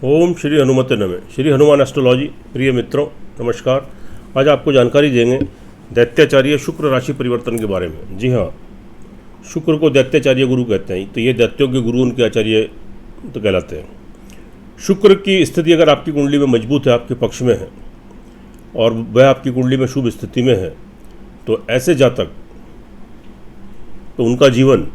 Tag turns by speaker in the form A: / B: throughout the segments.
A: ओम श्री हनुमते नमः। श्री हनुमान एस्ट्रोलॉजी। प्रिय मित्रों नमस्कार। आज आपको जानकारी देंगे दैत्याचार्य शुक्र राशि परिवर्तन के बारे में। जी हाँ, शुक्र को दैत्याचार्य गुरु कहते हैं, तो ये दैत्यों के गुरु उनके आचार्य तो कहलाते हैं। शुक्र की स्थिति अगर आपकी कुंडली में मजबूत है, आपके पक्ष में है और वह आपकी कुंडली में शुभ स्थिति में है, तो ऐसे जातक तो उनका जीवन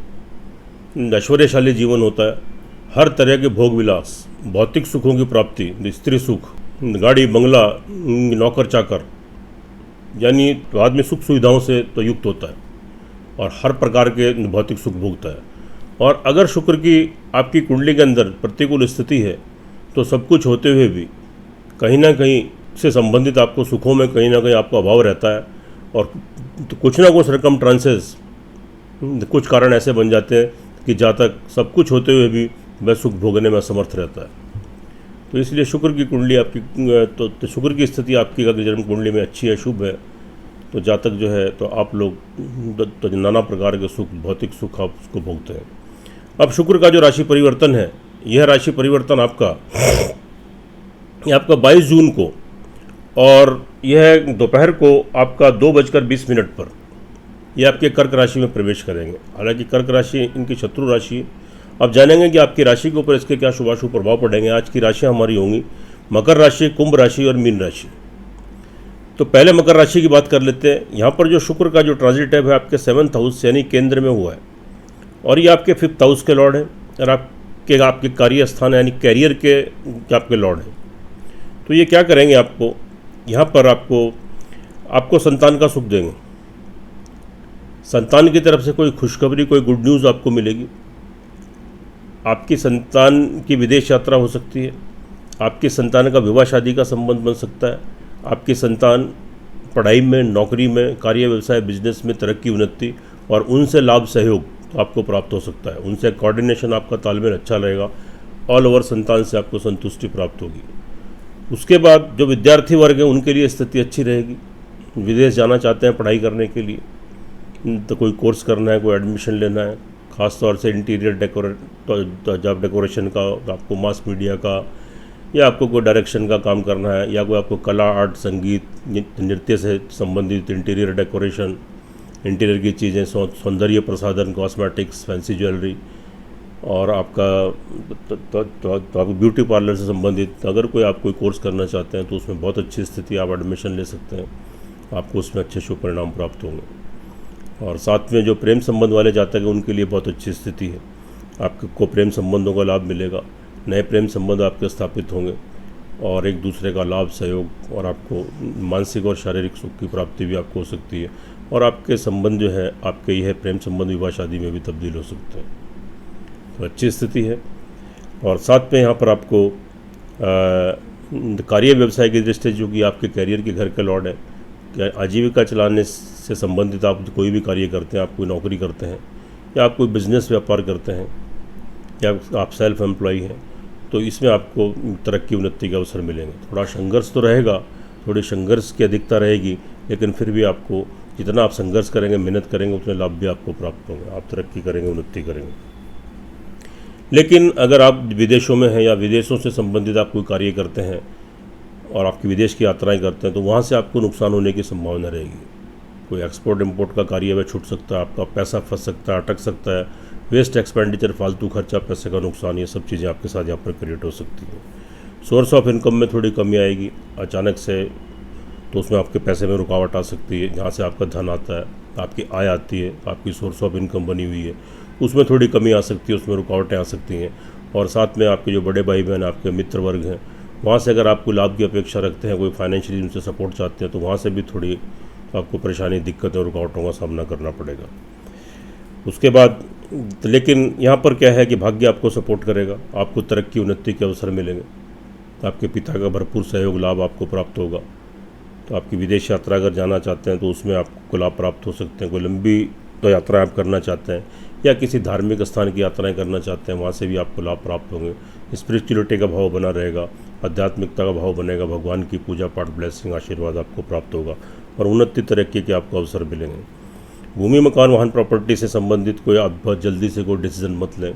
A: ऐश्वर्यशाली जीवन होता है। हर तरह के भोग विलास, भौतिक सुखों की प्राप्ति, स्त्री सुख, गाड़ी बंगला, नौकर चाकर, यानी तो आदमी सुख सुविधाओं से तो युक्त होता है और हर प्रकार के भौतिक सुख भोगता है। और अगर शुक्र की आपकी कुंडली के अंदर प्रतिकूल स्थिति है तो सब कुछ होते हुए भी कहीं ना कहीं से संबंधित आपको सुखों में कहीं ना कहीं आपको अभाव रहता है और तो कुछ ना कुछ सर्कमस्टांसेस, कुछ कारण ऐसे बन जाते हैं कि जातक सब कुछ होते हुए भी वह सुख भोगने में असमर्थ रहता है। तो इसलिए शुक्र की कुंडली आपकी तो शुक्र की स्थिति आपकी अगर जन्म कुंडली में अच्छी है, शुभ है, तो जातक जो है तो आप लोग तो नाना प्रकार के सुख, भौतिक सुख आप उसको भोगते हैं। अब शुक्र का जो राशि परिवर्तन है, यह राशि परिवर्तन आपका 22 जून को और यह दोपहर को आपका 2:20 पर यह आपके कर्क राशि में प्रवेश करेंगे। हालांकि कर्क राशि इनकी शत्रु राशि है। अब जानेंगे कि आपकी राशि के ऊपर इसके क्या शुभाशुभ प्रभाव पड़ेंगे। आज की राशियाँ हमारी होंगी मकर राशि, कुंभ राशि और मीन राशि। तो पहले मकर राशि की बात कर लेते हैं। यहाँ पर जो शुक्र का जो ट्रांजिट है वह आपके 7th हाउस यानी केंद्र में हुआ है और ये आपके 5th हाउस के लॉर्ड हैं और आपके कार्य स्थान यानी कैरियर के आपके लॉर्ड हैं। तो ये क्या करेंगे, आपको यहाँ पर आपको संतान का सुख देंगे। संतान की तरफ से कोई खुशखबरी, कोई गुड न्यूज़ आपको मिलेगी। आपकी संतान की विदेश यात्रा हो सकती है, आपकी संतान का विवाह शादी का संबंध बन सकता है, आपकी संतान पढ़ाई में, नौकरी में, कार्य व्यवसाय बिजनेस में तरक्की, उन्नति और उनसे लाभ सहयोग तो आपको प्राप्त हो सकता है। उनसे कोऑर्डिनेशन, आपका तालमेल अच्छा रहेगा। ऑल ओवर संतान से आपको संतुष्टि प्राप्त होगी। उसके बाद जो विद्यार्थी वर्ग है उनके लिए स्थिति अच्छी रहेगी। विदेश जाना चाहते हैं पढ़ाई करने के लिए, तो कोई कोर्स करना है, कोई एडमिशन लेना है, ख़ास तौर से इंटीरियर जॉब डेकोरेशन का, आपको मास मीडिया का, या आपको कोई डायरेक्शन का काम करना है, या कोई आपको कला, आर्ट, संगीत, नृत्य से संबंधित इंटीरियर डेकोरेशन, इंटीरियर की चीज़ें, सौंदर्य प्रसाधन, कॉस्मेटिक्स, फैंसी ज्वेलरी और आपका तो ब्यूटी पार्लर से संबंधित अगर आप कोई कोर्स करना चाहते हैं तो उसमें बहुत अच्छी स्थिति, आप एडमिशन ले सकते हैं। आपको उसमें अच्छे शुभ परिणाम प्राप्त होंगे। और साथ में जो प्रेम संबंध वाले जातक हैं उनके लिए बहुत अच्छी स्थिति है। आपको प्रेम संबंधों का लाभ मिलेगा, नए प्रेम संबंध आपके स्थापित होंगे और एक दूसरे का लाभ, सहयोग और आपको मानसिक और शारीरिक सुख की प्राप्ति भी आपको हो सकती है। और आपके संबंध जो है, आपके यह प्रेम संबंध विवाह शादी में भी तब्दील हो सकते हैं। तो अच्छी स्थिति है। और साथ में यहाँ पर आपको कार्य व्यवसाय की दृष्टि, जो कि आपके कैरियर के घर के लॉर्ड है, आजीविका चलाने से संबंधित आप कोई भी कार्य करते हैं, आप कोई नौकरी करते हैं या आप कोई बिजनेस व्यापार करते हैं या आप सेल्फ एम्प्लॉय हैं, तो इसमें आपको तरक्की, उन्नति के अवसर मिलेंगे। थोड़ा संघर्ष तो रहेगा, थोड़ी संघर्ष की अधिकता रहेगी, लेकिन फिर भी आपको जितना आप संघर्ष करेंगे, मेहनत करेंगे, उतने लाभ भी आपको प्राप्त होंगे। आप तरक्की करेंगे, उन्नति करेंगे। लेकिन अगर आप विदेशों में हैं या विदेशों से संबंधित आप कोई कार्य करते हैं और आपकी विदेश की यात्राएं करते हैं, तो वहाँ से आपको नुकसान होने की संभावना रहेगी। कोई एक्सपोर्ट इंपोर्ट का कार्य वह छूट सकता है, आपका पैसा फंस सकता है, अटक सकता है, वेस्ट एक्सपेंडिचर, फालतू खर्चा, पैसे का नुकसान, ये सब चीज़ें आपके साथ यहाँ पर क्रिएट हो सकती हैं। सोर्स ऑफ इनकम में थोड़ी कमी आएगी अचानक से, तो उसमें आपके पैसे में रुकावट आ सकती है। जहाँ से आपका धन आता है, आपकी आय आती है, आपकी सोर्स ऑफ इनकम बनी हुई है, उसमें थोड़ी कमी आ सकती है, उसमें रुकावटें आ सकती हैं। और साथ में आपके जो बड़े भाई बहन, आपके मित्र वर्ग हैं, वहाँ से अगर आपको लाभ की अपेक्षा रखते हैं, कोई फाइनेंशियली उनसे सपोर्ट चाहते हैं, तो वहाँ से भी थोड़ी आपको परेशानी, दिक्कतें और रुकावटों का सामना करना पड़ेगा। उसके बाद लेकिन यहाँ पर क्या है कि भाग्य आपको सपोर्ट करेगा, आपको तरक्की, उन्नति के अवसर मिलेंगे। तो आपके पिता का भरपूर सहयोग, लाभ आपको प्राप्त होगा। तो आपकी विदेश यात्रा अगर जाना चाहते हैं तो उसमें आपको लाभ प्राप्त हो सकते हैं। कोई लंबी तो यात्रा आप करना चाहते हैं या किसी धार्मिक स्थान की यात्राएं करना चाहते हैं, वहाँ से भी आपको लाभ प्राप्त होंगे। स्पिरिचुअलिटी का भाव बना रहेगा, आध्यात्मिकता का भाव बनेगा, भगवान की पूजा पाठ, ब्लेसिंग, आशीर्वाद आपको प्राप्त होगा और उन्नति तरक्की के आपको अवसर मिलेंगे। भूमि, मकान, वाहन, प्रॉपर्टी से संबंधित कोई आप बहुत जल्दी से कोई डिसीजन मत लें,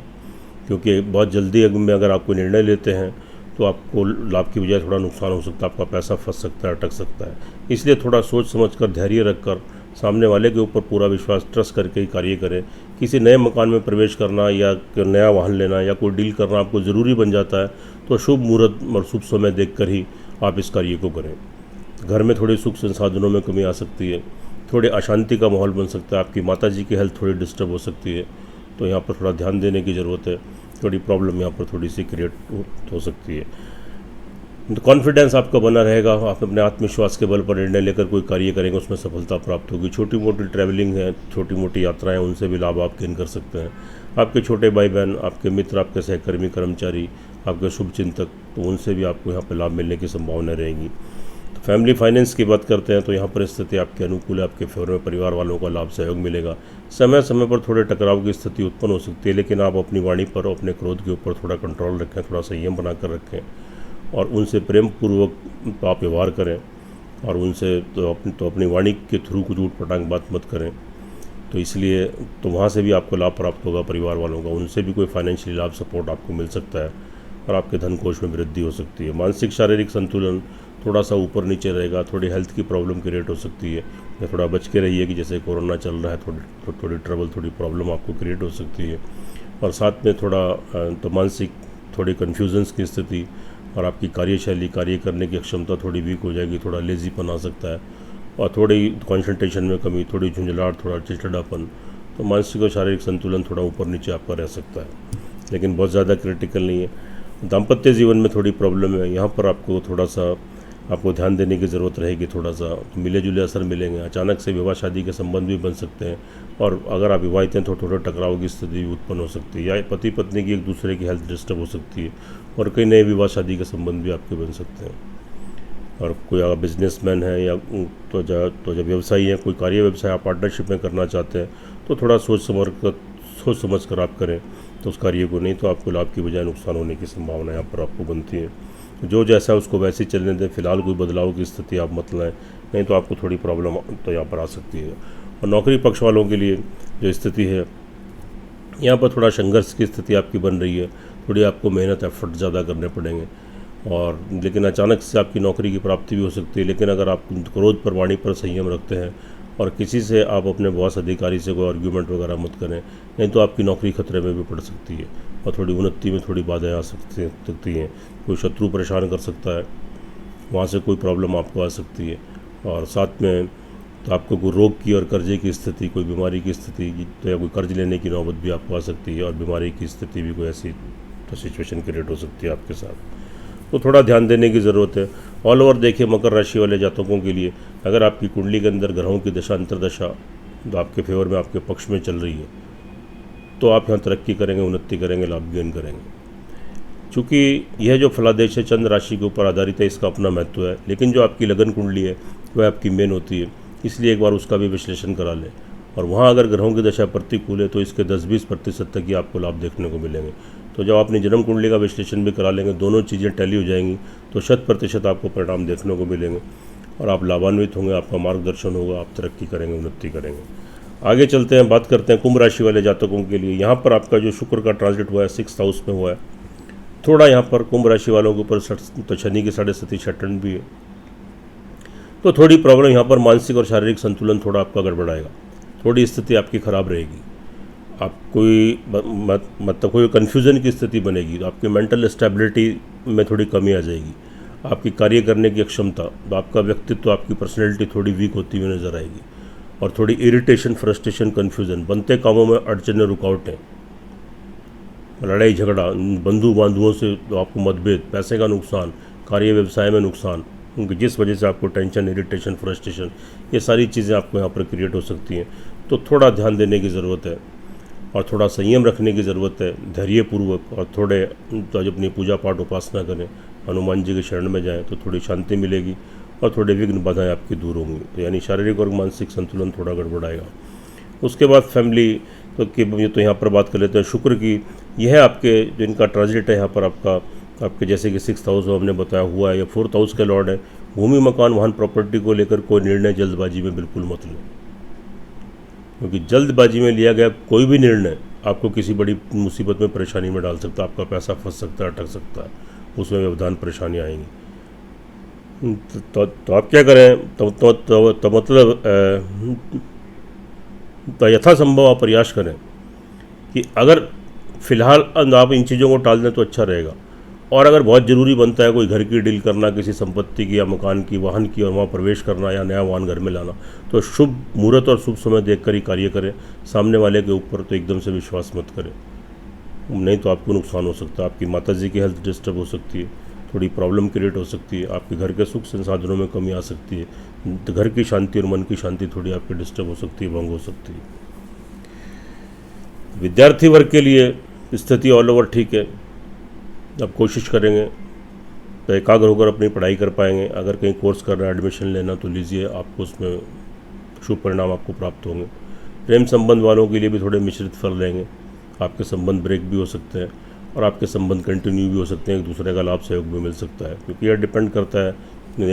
A: क्योंकि बहुत जल्दी में अगर आप कोई निर्णय लेते हैं तो आपको लाभ की बजाय थोड़ा नुकसान हो सकता है, आपका पैसा फंस सकता है, अटक सकता है। इसलिए थोड़ा सोच समझ कर, धैर्य रखकर, सामने वाले के ऊपर पूरा विश्वास, ट्रस्ट करके ही कार्य करें। किसी नए मकान में प्रवेश करना या नया वाहन लेना या कोई डील करना आपको ज़रूरी बन जाता है, तो शुभ मुहूर्त और शुभ समय देख कर ही आप इस कार्य को करें। घर में थोड़ी सुख संसाधनों में कमी आ सकती है, थोड़े अशांति का माहौल बन सकता है, आपकी माताजी की हेल्थ थोड़ी डिस्टर्ब हो सकती है, तो यहाँ पर थोड़ा ध्यान देने की ज़रूरत है। थोड़ी प्रॉब्लम यहाँ पर थोड़ी सी क्रिएट हो सकती है। तो कॉन्फिडेंस आपका बना रहेगा, आप अपने आत्मविश्वास के बल पर निर्णय लेकर कोई कार्य करेंगे, उसमें सफलता प्राप्त होगी। छोटी मोटी ट्रैवलिंग है, छोटी मोटी यात्राएं, उनसे भी लाभ आप गेन कर सकते हैं। आपके छोटे भाई बहन, आपके मित्र, आपके सहकर्मी, कर्मचारी, आपके शुभचिंतक, तो उनसे भी आपको यहाँ पर लाभ मिलने की संभावना रहेगी। तो फैमिली फाइनेंस की बात करते हैं तो यहाँ पर स्थिति आपके अनुकूल है, आपके फेवर में परिवार वालों का लाभ सहयोग मिलेगा। समय समय पर थोड़े टकराव की स्थिति उत्पन्न हो सकती है, लेकिन आप अपनी वाणी पर, अपने क्रोध के ऊपर थोड़ा कंट्रोल रखें, थोड़ा संयम बनाकर रखें और उनसे प्रेम पूर्वक आप व्यवहार करें और उनसे तो अपनी वाणी के थ्रू कुछ ऊट पटांग बात मत करें। तो इसलिए तो वहाँ से भी आपको लाभ प्राप्त होगा, परिवार वालों का, उनसे भी कोई फाइनेंशियली लाभ, सपोर्ट आपको मिल सकता है और आपके धन कोष में वृद्धि हो सकती है। मानसिक शारीरिक संतुलन थोड़ा सा ऊपर नीचे रहेगा, थोड़ी हेल्थ की प्रॉब्लम क्रिएट हो सकती है, या थोड़ा बच के रहिए कि जैसे कोरोना चल रहा है, थोड़ी ट्रबल, थोड़ी प्रॉब्लम आपको क्रिएट हो सकती है। और साथ में थोड़ा तो मानसिक थोड़ी कन्फ्यूजन्स की स्थिति और आपकी कार्यशैली, कार्य करने की क्षमता थोड़ी वीक हो जाएगी, थोड़ा लेजीपन आ सकता है और थोड़ी कंसंट्रेशन में कमी, थोड़ी झुंझलाहट, थोड़ा चिड़चिड़ापन। तो मानसिक और शारीरिक संतुलन थोड़ा ऊपर नीचे आपका रह सकता है, लेकिन बहुत ज़्यादा क्रिटिकल नहीं है। दाम्पत्य जीवन में थोड़ी प्रॉब्लम है, यहाँ पर आपको थोड़ा सा आपको ध्यान देने की ज़रूरत रहेगी। थोड़ा सा मिले जुले असर मिलेंगे, अचानक से विवाह शादी के संबंध भी बन सकते हैं और अगर आप विवाहित हैं तो थोड़ा टकराव की स्थिति भी उत्पन्न हो सकती है, या पति पत्नी की एक दूसरे की हेल्थ डिस्टर्ब हो सकती है और कई नए विवाह शादी के संबंध भी आपके बन सकते हैं। और कोई अगर बिजनेसमैन है या तो जब व्यवसायी है, कोई कार्य व्यवसाय आप पार्टनरशिप में करना चाहते हैं तो थोड़ा सोच समझ कर आप करें तो उस कार्य को, नहीं तो आपको लाभ की बजाय नुकसान होने की संभावना यहाँ पर आपको बनती है। जो जैसा उसको वैसे ही चलने दें, फिलहाल कोई बदलाव की स्थिति आप मत लाएं, नहीं तो आपको थोड़ी प्रॉब्लम तो यहाँ पर आ सकती है। और नौकरी पक्ष वालों के लिए जो स्थिति है, यहाँ पर थोड़ा संघर्ष की स्थिति आपकी बन रही है, थोड़ी आपको मेहनत, एफर्ट ज़्यादा करने पड़ेंगे और लेकिन अचानक से आपकी नौकरी की प्राप्ति भी हो सकती है। लेकिन अगर आप क्रोध पर, वाणी पर संयम रखते हैं और किसी से आप अपने बॉस अधिकारी से कोई आर्ग्यूमेंट वगैरह मत करें, नहीं तो आपकी नौकरी खतरे में भी पड़ सकती है और थोड़ी उन्नति में थोड़ी बाधाएं आ सकती हैं। कोई शत्रु परेशान कर सकता है, वहाँ से कोई प्रॉब्लम आपको आ सकती है। और साथ में तो आपको कोई रोग की और कर्जे की स्थिति, कोई बीमारी की स्थिति, तो या कोई कर्ज लेने की नौबत भी आपको आ सकती है और बीमारी की स्थिति भी कोई ऐसी तो सिचुएशन क्रिएट हो सकती है आपके साथ, तो थोड़ा ध्यान देने की ज़रूरत है। ऑल ओवर देखिए, मकर राशि वाले जातकों के लिए अगर आपकी कुंडली के अंदर ग्रहों की दशा, अंतर्दशा तो आपके फेवर में, आपके पक्ष में चल रही है, तो आप यहाँ तरक्की करेंगे, उन्नति करेंगे, लाभ गेन करेंगे। चूँकि यह जो फलादेश है चंद्र राशि के ऊपर आधारित है, इसका अपना महत्व है, लेकिन जो आपकी लगन कुंडली है वह आपकी मेन होती है, इसलिए एक बार उसका भी विश्लेषण करा लें। और वहाँ अगर ग्रहों की दशा प्रतिकूल है तो इसके 10-20% तक ही आपको लाभ देखने को मिलेंगे। तो जब अपनी जन्म कुंडली का विश्लेषण भी करा लेंगे, दोनों चीज़ें टैली हो जाएंगी, तो 100% आपको परिणाम देखने को मिलेंगे और आप लाभान्वित होंगे, आपका मार्गदर्शन होगा, आप तरक्की करेंगे, उन्नति करेंगे। आगे चलते हैं, बात करते हैं कुंभ राशि वाले जातकों के लिए। यहाँ पर आपका जो शुक्र का ट्रांजिट हुआ है 6th हाउस में हुआ है, थोड़ा यहाँ पर कुंभ राशि वालों के ऊपर तो शनि की 7.5 छठन भी है, तो थोड़ी प्रॉब्लम यहाँ पर मानसिक और शारीरिक संतुलन थोड़ा आपका गड़बड़ाएगा, थोड़ी स्थिति आपकी खराब रहेगी। आप कोई कन्फ्यूज़न की स्थिति बनेगी, तो आपकी मेंटल स्टेबिलिटी में थोड़ी कमी आ जाएगी, आपकी कार्य करने की क्षमता, तो आपका व्यक्तित्व, आपकी पर्सनैलिटी थोड़ी वीक होती हुई नजर आएगी और थोड़ी इरिटेशन, फ्रस्ट्रेशन, कन्फ्यूज़न, बनते कामों में अड़चनें, रुकावटें, लड़ाई झगड़ा, बंधु बांधुओं से तो आपको मतभेद, पैसे का नुकसान, कार्य व्यवसाय में नुकसान, जिस वजह से आपको टेंशन, इरिटेशन, फ्रस्ट्रेशन, ये सारी चीज़ें आपको यहाँ पर क्रिएट हो सकती हैं। तो थोड़ा ध्यान देने की ज़रूरत है और थोड़ा संयम रखने की ज़रूरत है, धैर्यपूर्वक, और थोड़े तो अपनी पूजा पाठ उपासना करें, हनुमान जी के शरण में जाएं तो थोड़ी शांति मिलेगी और थोड़े विघ्न बाधाएं आपकी दूर होंगी। तो यानी शारीरिक और मानसिक संतुलन थोड़ा गड़बड़ाएगा। उसके बाद फैमिली तो यहाँ पर बात कर लेते हैं शुक्र की। यह आपके जो इनका ट्रांजिट है यहाँ पर आपके जैसे कि 6th हाउस हमने बताया हुआ है, या 4th हाउस के लॉर्ड है। भूमि, मकान, वाहन, प्रॉपर्टी को लेकर कोई निर्णय जल्दबाजी में बिल्कुल मत लें, क्योंकि जल्दबाजी में लिया गया कोई भी निर्णय आपको किसी बड़ी मुसीबत में, परेशानी में डाल सकता है, आपका पैसा फंस सकता है, अटक सकता है। उसमें व्यवधान परेशानियाँ आएंगी। तो आप क्या करें, तो मतलब तो यथासंभव आप प्रयास करें कि अगर फ़िलहाल आप इन चीज़ों को टाल दें तो अच्छा रहेगा। और अगर बहुत ज़रूरी बनता है कोई घर की डील करना, किसी संपत्ति की या मकान की, वाहन की, और वहाँ प्रवेश करना या नया वाहन घर में लाना, तो शुभ मुहूर्त और शुभ समय देखकर ही कार्य करें। सामने वाले के ऊपर तो एकदम से विश्वास मत करें, नहीं तो आपको नुकसान हो सकता है। आपकी माताजी की हेल्थ डिस्टर्ब हो सकती है, थोड़ी प्रॉब्लम क्रिएट हो सकती है, आपके घर के सुख संसाधनों में कमी आ सकती है, तो घर की शांति और मन की शांति थोड़ी आपकी डिस्टर्ब हो सकती है, भंग हो सकती है। विद्यार्थी वर्ग के लिए स्थिति ऑल ओवर ठीक है। अब कोशिश करेंगे तो एकाग्र होकर अपनी पढ़ाई कर पाएंगे। अगर कहीं कोर्स करना है, एडमिशन लेना, तो लीजिए, आपको उसमें शुभ परिणाम आपको प्राप्त होंगे। प्रेम संबंध वालों के लिए भी थोड़े मिश्रित फल रहेंगे। आपके संबंध ब्रेक भी हो सकते हैं और आपके संबंध कंटिन्यू भी हो सकते हैं, एक दूसरे का लाभ सहयोग भी मिल सकता है, क्योंकि यह डिपेंड करता है,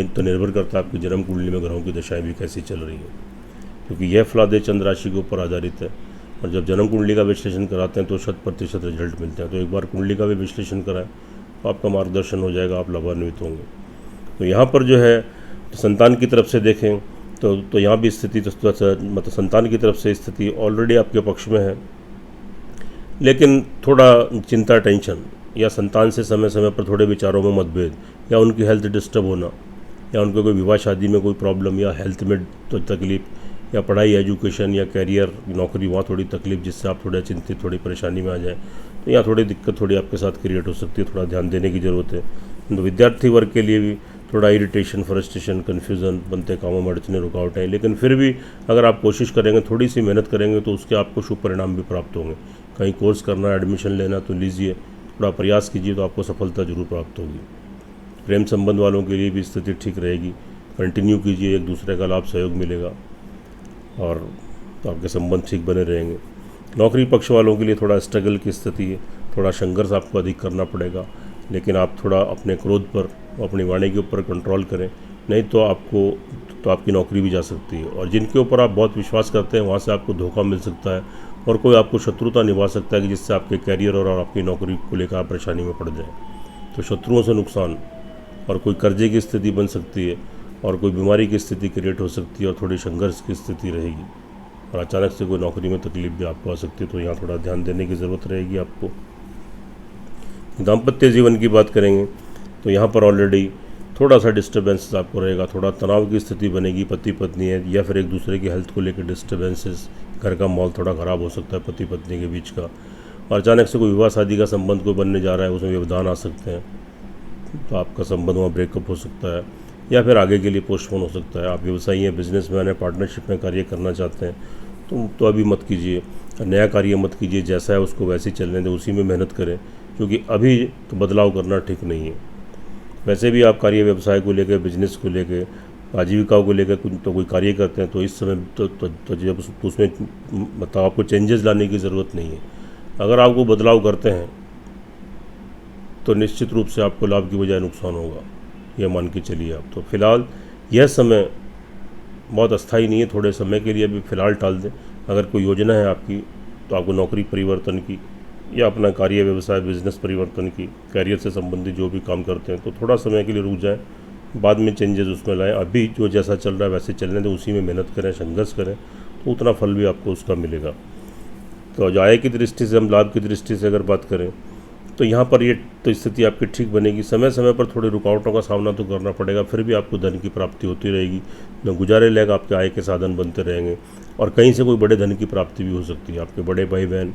A: तो निर्भर करता है आपकी जन्म कुंडली में ग्रहों की दशाएं भी कैसी चल रही हैं, क्योंकि यह फलादेय चंद्र राशि के ऊपर आधारित है। और जब जन्म कुंडली का विश्लेषण कराते हैं तो 100% रिजल्ट मिलते हैं। तो एक बार कुंडली का भी विश्लेषण कराएं तो आपका मार्गदर्शन हो जाएगा, आप लाभान्वित होंगे। तो यहाँ पर जो है संतान की तरफ से देखें तो यहाँ भी स्थिति मतलब संतान की तरफ से स्थिति ऑलरेडी आपके पक्ष में है, लेकिन थोड़ा चिंता, टेंशन, या संतान से समय समय पर थोड़े विचारों में मतभेद, या उनकी हेल्थ डिस्टर्ब होना, या उनको कोई विवाह शादी में कोई प्रॉब्लम, या हेल्थ में तो तकलीफ, या पढ़ाई, एजुकेशन या कैरियर, नौकरी, वहाँ थोड़ी तकलीफ, जिससे आप थोड़ा चिंतित, थोड़ी परेशानी में आ जाए, तो यहाँ थोड़ी दिक्कत थोड़ी आपके साथ क्रिएट हो सकती है। थोड़ा ध्यान देने की ज़रूरत है। तो विद्यार्थी वर्ग के लिए भी थोड़ा इरिटेशन, फ्रस्ट्रेशन, कन्फ्यूज़न, बनते कामों में अड़चने, रुकावटें हैं, लेकिन फिर भी अगर आप कोशिश करेंगे, थोड़ी सी मेहनत करेंगे, तो उसके आपको शुभ परिणाम भी प्राप्त होंगे। कहीं कोर्स करना, एडमिशन लेना, तो लीजिए, थोड़ा प्रयास कीजिए, तो आपको सफलता जरूर प्राप्त होगी। प्रेम संबंध वालों के लिए भी स्थिति ठीक रहेगी। कंटिन्यू कीजिए, एक दूसरे का लाभ सहयोग मिलेगा और आपके संबंध ठीक बने रहेंगे। नौकरी पक्ष वालों के लिए थोड़ा स्ट्रगल की स्थिति है, थोड़ा संघर्ष आपको अधिक करना पड़ेगा, लेकिन आप थोड़ा अपने क्रोध पर, अपनी वाणी के ऊपर कंट्रोल करें, नहीं तो आपकी नौकरी भी जा सकती है। और जिनके ऊपर आप बहुत विश्वास करते हैं, वहाँ से आपको धोखा मिल सकता है, और कोई आपको शत्रुता निभा सकता है कि जिससे आपके कैरियर और आपकी नौकरी को लेकर आप परेशानी में पड़ जाए। तो शत्रुओं से नुकसान, और कोई कर्जे की स्थिति बन सकती है, और कोई बीमारी की स्थिति क्रिएट हो सकती है, और थोड़ी संघर्ष की स्थिति रहेगी, और अचानक से कोई नौकरी में तकलीफ भी आपको आ सकती है। तो यहाँ थोड़ा ध्यान देने की ज़रूरत रहेगी आपको। दाम्पत्य जीवन की बात करेंगे तो यहाँ पर ऑलरेडी थोड़ा सा डिस्टर्बेंसेस आपको रहेगा, थोड़ा तनाव की स्थिति बनेगी। पति पत्नी है, या फिर एक दूसरे की हेल्थ को लेकर डिस्टर्बेंसेस, घर का माहौल थोड़ा ख़राब हो सकता है पति पत्नी के बीच का, और अचानक से कोई विवाह शादी का संबंध कोई बनने जा रहा है, उसमें व्यवधान आ सकते हैं, तो आपका संबंध वहाँ ब्रेकअप हो सकता है, या फिर आगे के लिए पोस्टपोन हो सकता है। आप व्यवसायी हैं, बिजनेसमैन हैं, पार्टनरशिप में कार्य करना चाहते हैं तो अभी मत कीजिए, नया कार्य मत कीजिए, जैसा है उसको वैसे ही चलने दें, उसी में मेहनत करें, क्योंकि अभी तो बदलाव करना ठीक नहीं है। वैसे भी आप कार्य व्यवसाय को लेकर, बिजनेस को लेकर, आजीविका को लेकर तो कोई कार्य करते हैं, तो इस समय तो जब उसमें मतलब आपको चेंजेस लाने की ज़रूरत नहीं है। अगर आपको बदलाव करते हैं तो निश्चित रूप से आपको लाभ की बजाय नुकसान होगा, यह मान के चलिए आप। तो फिलहाल यह समय बहुत अस्थायी नहीं है, थोड़े समय के लिए अभी फ़िलहाल टाल दें। अगर कोई योजना है आपकी, तो आपको नौकरी परिवर्तन की, या अपना कार्य व्यवसाय बिजनेस परिवर्तन की, कैरियर से संबंधित जो भी काम करते हैं, तो थोड़ा समय के लिए रुक जाएं, बाद में चेंजेस उसमें लाएं। अभी जो जैसा चल रहा है वैसे चलने दें, उसी में मेहनत करें, संघर्ष करें, तो उतना फल भी आपको उसका मिलेगा। तो आय की दृष्टि से, हम लाभ की दृष्टि से अगर बात करें, तो यहाँ पर ये तो स्थिति आपकी ठीक बनेगी। समय समय पर थोड़ी रुकावटों का सामना तो करना पड़ेगा, फिर भी आपको धन की प्राप्ति होती रहेगी। गुजारे लायक आपके आय के साधन बनते रहेंगे, और कहीं से कोई बड़े धन की प्राप्ति भी हो सकती है। आपके बड़े भाई बहन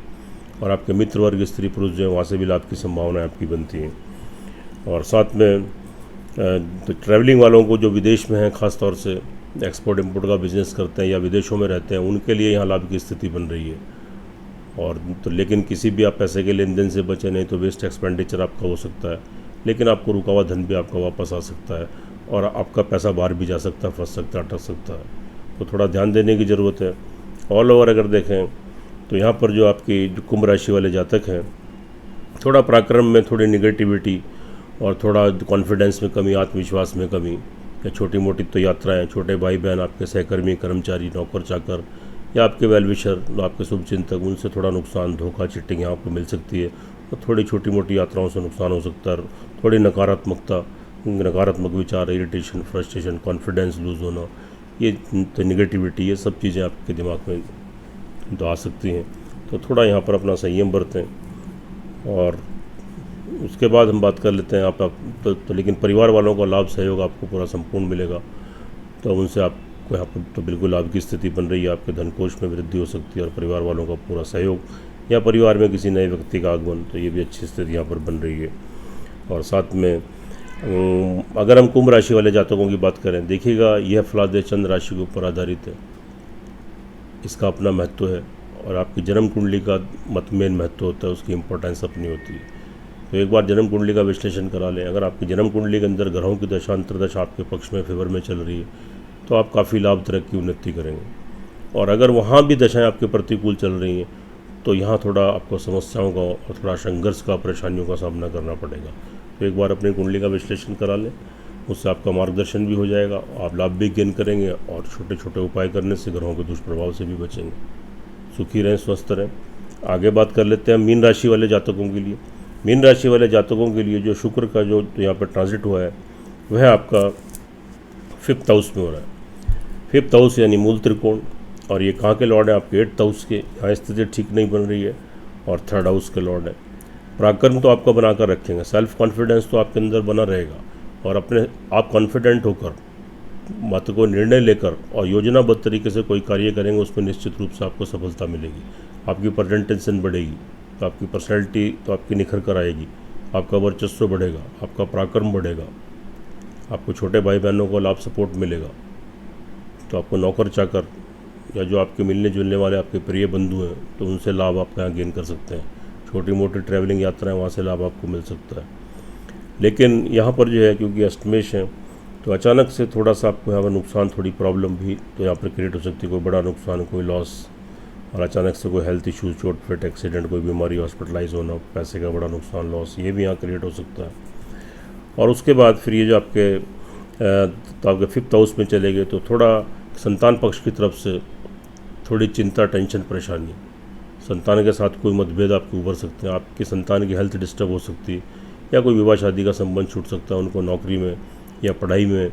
A: और आपके मित्र वर्ग, स्त्री पुरुष जो है, वहाँ से भी लाभ की संभावनाएं आपकी बनती हैं। और साथ में तो ट्रैवलिंग वालों को जो विदेश में हैं, ख़ास तौर से एक्सपोर्ट इंपोर्ट का बिजनेस करते हैं या विदेशों में रहते हैं, उनके लिए यहाँ लाभ की स्थिति बन रही है। और तो लेकिन किसी भी आप पैसे के लेन देन से बचे, नहीं तो वेस्ट एक्सपेंडिचर आपका हो सकता है, लेकिन आपको रुका हुआ धन भी आपका वापस आ सकता है, और आपका पैसा बाहर भी जा सकता है, फंस सकता है, अटक सकता है। तो थोड़ा ध्यान देने की ज़रूरत है। ऑल ओवर अगर देखें तो यहाँ पर जो आपकी जो कुंभ राशि वाले जातक हैं, थोड़ा पराक्रम में थोड़ी निगेटिविटी, और थोड़ा कॉन्फिडेंस में कमी, आत्मविश्वास में कमी, या छोटी मोटी तो यात्राएँ, छोटे भाई बहन, आपके सहकर्मी, कर्मचारी, नौकर चाकर, या आपके वेल विशर, आपके शुभ चिंतक, उनसे थोड़ा नुकसान, धोखा, चिटिंग यहाँ आपको मिल सकती है। और थोड़ी छोटी मोटी यात्राओं से नुकसान हो सकता है। थोड़ी नकारात्मक विचार, इरिटेशन, फ्रस्ट्रेशन, कॉन्फिडेंस लूज़ होना, ये तो निगेटिविटी, ये सब चीज़ें आपके दिमाग में तो आ सकती हैं। तो थोड़ा यहाँ पर अपना संयम बरतें। और उसके बाद हम बात कर लेते हैं आप तो लेकिन परिवार वालों का लाभ सहयोग आपको पूरा संपूर्ण मिलेगा। तो उनसे आपको यहाँ पर तो बिल्कुल लाभ की स्थिति बन रही है, आपके धन कोष में वृद्धि हो सकती है और परिवार वालों का पूरा सहयोग या परिवार में किसी नए व्यक्ति का आगमन, तो ये भी अच्छी स्थिति यहाँ पर बन रही है। और साथ में अगर हम कुंभ राशि वाले जातकों की बात करें, देखिएगा यह फलादेश चंद्र राशि के ऊपर आधारित है, इसका अपना महत्व है और आपकी जन्म कुंडली का मेन महत्व होता है, उसकी इम्पोर्टेंस अपनी होती है। तो एक बार जन्म कुंडली का विश्लेषण करा लें। अगर आपकी जन्म कुंडली के अंदर ग्रहों की दशा अंतर्दशा आपके पक्ष में फेवर में चल रही है तो आप काफ़ी लाभ तरक्की उन्नति करेंगे। और अगर वहाँ भी दशाएं आपके प्रतिकूल चल रही हैं तो यहाँ थोड़ा आपको समस्याओं का और थोड़ा संघर्ष का, परेशानियों का सामना करना पड़ेगा। तो एक बार अपनी कुंडली का विश्लेषण करा लें, उससे आपका मार्गदर्शन भी हो जाएगा, आप लाभ भी गेन करेंगे और छोटे छोटे उपाय करने से ग्रहों के दुष्प्रभाव से भी बचेंगे। सुखी रहें, स्वस्थ रहें। आगे बात कर लेते हैं मीन राशि वाले जातकों के लिए। मीन राशि वाले जातकों के लिए जो शुक्र का जो यहाँ पर ट्रांजिट हुआ है वह आपका 5th हाउस में हो रहा है। 5th हाउस यानी मूल त्रिकोण, और ये कहाँ के लॉर्ड है? आपके 8th हाउस के। यहाँ स्थिति ठीक नहीं बन रही है और 3rd हाउस के लॉर्ड है। पराक्रम तो आपका बनाकर रखेंगे, सेल्फ कॉन्फिडेंस तो आपके अंदर बना रहेगा और आप कॉन्फिडेंट होकर मत को निर्णय लेकर और योजनाबद्ध तरीके से कोई कार्य करेंगे, उसमें निश्चित रूप से आपको सफलता मिलेगी। आपकी प्रेजेंटेशन बढ़ेगी तो आपकी पर्सनैलिटी तो आपकी निखर कर आएगी, आपका वर्चस्व बढ़ेगा, आपका पराक्रम बढ़ेगा, आपको छोटे भाई बहनों को लाभ सपोर्ट मिलेगा। तो आपको नौकर चाकर या जो आपके मिलने जुलने वाले आपके प्रिय बंधु हैं तो उनसे लाभ आप यहाँ गेन कर सकते हैं। छोटी मोटी ट्रैवलिंग यात्राएं, वहाँ से लाभ आपको मिल सकता है। लेकिन यहाँ पर जो है क्योंकि अष्टमेश है तो अचानक से थोड़ा सा आपको यहाँ पर नुकसान, थोड़ी प्रॉब्लम भी तो यहाँ पर क्रिएट हो सकती है। कोई बड़ा नुकसान, कोई लॉस, और अचानक से कोई हेल्थ इश्यूज, चोट फिट, एक्सीडेंट, कोई बीमारी, हॉस्पिटलाइज होना, पैसे का बड़ा नुकसान, लॉस, ये भी यहाँ क्रिएट हो सकता है। और उसके बाद फिर ये जो आपके 5th हाउस में चले गए तो थोड़ा संतान पक्ष की तरफ से थोड़ी चिंता, टेंशन, परेशानी, संतान के साथ कोई मतभेद आपके उभर सकते हैं, आपकी संतान की हेल्थ डिस्टर्ब हो सकती है या कोई विवाह शादी का संबंध छूट सकता है, उनको नौकरी में या पढ़ाई में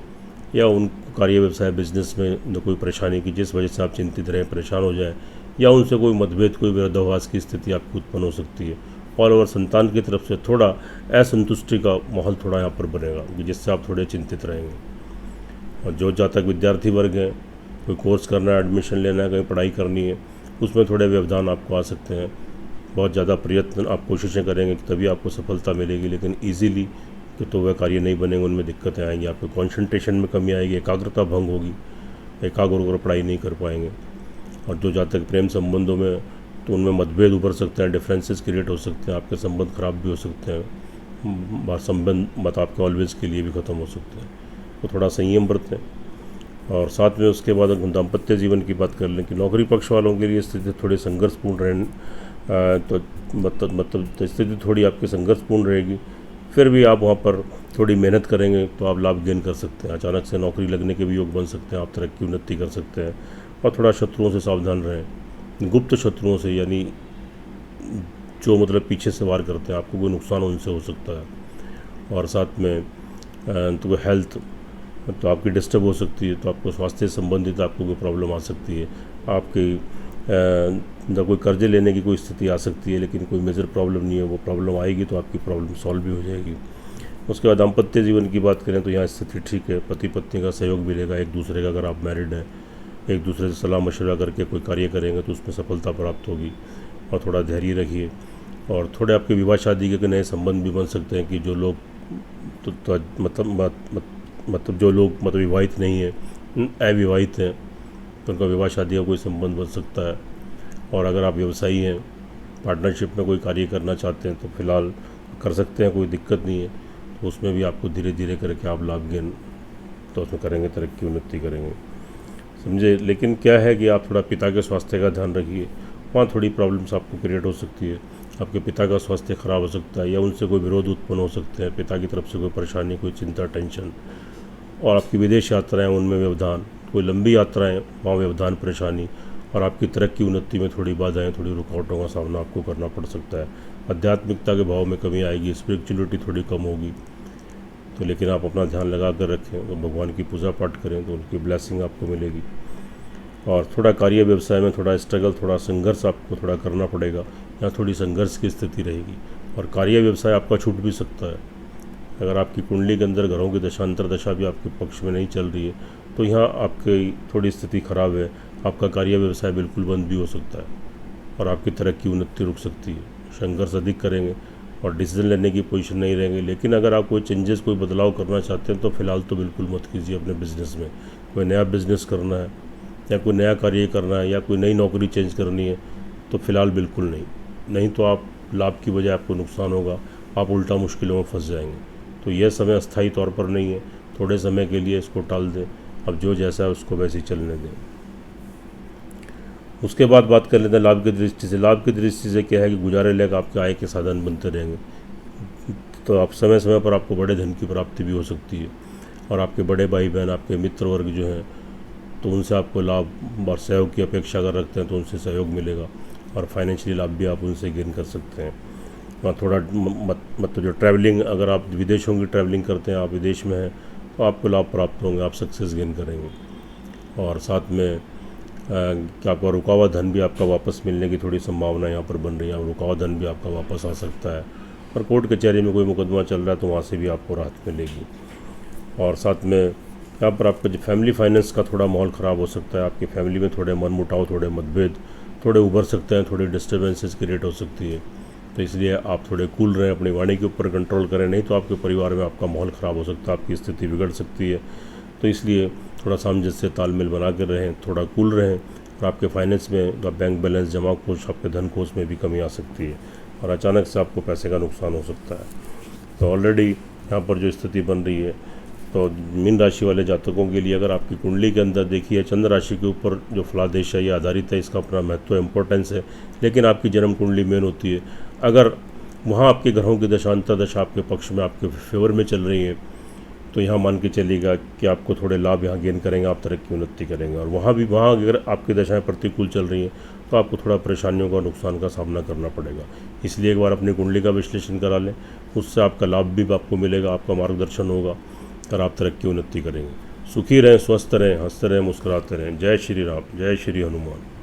A: या उनको कार्य व्यवसाय बिजनेस में कोई परेशानी की जिस वजह से आप चिंतित रहें, परेशान हो जाएं, या उनसे कोई मतभेद, कोई विरोधाभास की स्थिति आपकी उत्पन्न हो सकती है। और संतान की तरफ से थोड़ा असंतुष्टि का माहौल थोड़ा यहाँ पर बनेगा जिससे आप थोड़े चिंतित रहेंगे। और जो जातक विद्यार्थी वर्ग हैं, कोई कोर्स करना है, एडमिशन लेना है, कहीं पढ़ाई करनी है, उसमें थोड़े व्यवधान आपको आ सकते हैं। बहुत ज़्यादा प्रयत्न आप कोशिशें करेंगे कि तभी आपको सफलता मिलेगी, लेकिन ईजीली तो वह कार्य नहीं बनेंगे, उनमें दिक्कतें आएंगी, आपके कॉन्सेंट्रेशन में कमी आएगी, एकाग्रता भंग होगी, एकाग्र होकर पढ़ाई नहीं कर पाएंगे। और जो जातक प्रेम संबंधों में तो उनमें मतभेद उभर सकते हैं, डिफरेंसेस क्रिएट हो सकते हैं, आपके संबंध खराब भी हो सकते हैं, संबंध मत आपके ऑलवेज के लिए भी ख़त्म हो सकते हैं। तो थोड़ा संयम बरतें। और साथ में उसके बाद अगर दाम्पत्य जीवन की बात कर लें कि नौकरी पक्ष वालों के लिए स्थिति थोड़ी संघर्षपूर्ण रहें, तो मतलब स्थिति थोड़ी आपकी संघर्षपूर्ण रहेगी। फिर भी आप वहाँ पर थोड़ी मेहनत करेंगे तो आप लाभ गेन कर सकते हैं। अचानक से नौकरी लगने के भी योग बन सकते हैं, आप तरक्की उन्नति कर सकते हैं। और थोड़ा शत्रुओं से सावधान रहें, गुप्त शत्रुओं से, यानी जो मतलब पीछे से वार करते हैं, आपको कोई नुकसान उनसे हो सकता है। और साथ में तो हेल्थ तो आपकी डिस्टर्ब हो सकती है, तो आपको स्वास्थ्य से संबंधित आपको कोई प्रॉब्लम आ सकती है, आपकी कोई कर्जे लेने की कोई स्थिति आ सकती है, लेकिन कोई मेजर प्रॉब्लम नहीं है, वो प्रॉब्लम आएगी तो आपकी प्रॉब्लम सॉल्व भी हो जाएगी। उसके बाद दाम्पत्य जीवन की बात करें तो यहाँ स्थिति ठीक है, पति पत्नी का सहयोग मिलेगा एक दूसरे का, अगर आप मैरिड हैं एक दूसरे से सलाह मशवरा करके कोई कार्य करेंगे तो उसमें सफलता प्राप्त होगी। और थोड़ा धैर्य रखिए। और थोड़े आपके विवाह शादी के नए संबंध भी बन सकते हैं कि जो लोग मतलब जो लोग मतलब विवाहित नहीं हैं, अविवाहित हैं, तो उनका विवाह शादी का कोई संबंध बन सकता है। और अगर आप व्यवसायी हैं, पार्टनरशिप में कोई कार्य करना चाहते हैं तो फिलहाल कर सकते हैं, कोई दिक्कत नहीं है। तो उसमें भी आपको धीरे धीरे करके आप लाभ गेन तो उसमें करेंगे, तरक्की उन्नति करेंगे, समझे। लेकिन क्या है कि आप थोड़ा पिता के स्वास्थ्य का ध्यान रखिए, वहाँ थोड़ी प्रॉब्लम्स आपको क्रिएट हो सकती है। आपके पिता का स्वास्थ्य खराब हो सकता है या उनसे कोई विरोध उत्पन्न हो सकते हैं, पिता की तरफ से कोई परेशानी, कोई चिंता, टेंशन। और आपकी विदेश यात्राएं, उनमें व्यवधान, कोई लंबी यात्राएं, वहाँ व्यवधान, परेशानी। और आपकी तरक्की उन्नति में थोड़ी बाधाएं, थोड़ी रुकावटों का सामना आपको करना पड़ सकता है। आध्यात्मिकता के भाव में कमी आएगी, स्पिरिचुअलिटी थोड़ी कम होगी। तो लेकिन आप अपना ध्यान लगा कर रखें, तो भगवान की पूजा पाठ करें तो उनकी ब्लेसिंग आपको मिलेगी। और थोड़ा कार्य व्यवसाय में थोड़ा स्ट्रगल, थोड़ा संघर्ष आपको थोड़ा करना पड़ेगा, या थोड़ी संघर्ष की स्थिति रहेगी। और कार्य व्यवसाय आपका छूट भी सकता है। अगर आपकी कुंडली के अंदर ग्रहों की दशांतर दशा भी आपके पक्ष में नहीं चल रही है तो यहाँ आपकी थोड़ी स्थिति खराब है, आपका कार्य व्यवसाय बिल्कुल बंद भी हो सकता है और आपकी तरक्की उन्नति रुक सकती है। संघर्ष अधिक करेंगे और डिसीजन लेने की पोजीशन नहीं रहेंगे। लेकिन अगर आप कोई चेंजेस, कोई बदलाव करना चाहते हैं तो फिलहाल तो बिल्कुल मत कीजिए अपने बिजनेस में। कोई नया बिजनेस करना है या कोई नया कार्य करना है या कोई नई नौकरी चेंज करनी है तो फिलहाल बिल्कुल नहीं तो आप लाभ की बजाय आपको नुकसान होगा, आप उल्टा मुश्किलों में फंस जाएंगे। तो यह समय अस्थायी तौर पर नहीं है, थोड़े समय के लिए इसको टाल दें। अब जो जैसा है उसको वैसे ही चलने दें। उसके बाद बात कर लेते हैं लाभ की दृष्टि से। लाभ की दृष्टि से क्या है कि गुजारे लायक आपके आय के साधन बनते रहेंगे। तो आप समय समय पर आपको बड़े धन की प्राप्ति भी हो सकती है और आपके बड़े भाई बहन, आपके मित्र वर्ग जो हैं तो उनसे आपको लाभ और सहयोग की अपेक्षा अगर रखते हैं तो उनसे सहयोग मिलेगा और फाइनेंशियली लाभ भी आप उनसे गेन कर सकते हैं। और थोड़ा मतलब जो ट्रैवलिंग, अगर आप विदेशों की ट्रैवलिंग करते हैं, आप विदेश में हैं तो आपको लाभ प्राप्त होंगे, आप सक्सेस गेन करेंगे। और साथ में क्या आपका रुका हुआ धन भी आपका वापस मिलने की थोड़ी संभावना यहाँ पर बन रही है। रुका हुआ धन भी आपका वापस आ सकता है। और कोर्ट कचहरी में कोई मुकदमा चल रहा है तो वहाँ से भी आपको राहत मिलेगी। और साथ में यहाँ पर आपका जो फैमिली फाइनेंस का थोड़ा माहौल ख़राब हो सकता है। आपकी फैमिली में थोड़े मनमुटाव, थोड़े मतभेद थोड़े उभर सकते हैं, थोड़ी डिस्टर्बेंसेस क्रिएट हो सकती है। तो इसलिए आप थोड़े कूल रहें, अपनी वाणी के ऊपर कंट्रोल करें, नहीं तो आपके परिवार में आपका माहौल ख़राब हो सकता है, आपकी स्थिति बिगड़ सकती है। तो इसलिए थोड़ा सामंजस्य तालमेल बना कर रहें, थोड़ा कूल रहें। और आपके फाइनेंस में, बैंक बैलेंस, जमा कोष, आपके धन कोष में भी कमी आ सकती है और अचानक से आपको पैसे का नुकसान हो सकता है। तो ऑलरेडी यहाँ पर जो स्थिति बन रही है तो मीन राशि वाले जातकों के लिए, अगर आपकी कुंडली के अंदर देखिए चंद्र राशि के ऊपर जो फलादेश है ये आधारित है, इसका अपना महत्व, इम्पोर्टेंस है। लेकिन आपकी जन्म कुंडली मेन होती है। अगर वहाँ आपके ग्रहों की दशांतर दशा आपके पक्ष में, आपके फेवर में चल रही है तो यहाँ मान के चलिएगा कि आपको थोड़े लाभ यहाँ गेन करेंगे, आप तरक्की उन्नति करेंगे। और वहाँ अगर आपकी दशाएं प्रतिकूल चल रही हैं तो आपको थोड़ा परेशानियों का, नुकसान का सामना करना पड़ेगा। इसलिए एक बार अपनी कुंडली का विश्लेषण करा लें, उससे आपका लाभ भी आपको मिलेगा, आपका मार्गदर्शन होगा और आप तरक्की उन्नति करेंगे। सुखी रहें, स्वस्थ रहें, हंसते रहें, मुस्कुराते रहें। जय श्री राम, जय श्री हनुमान।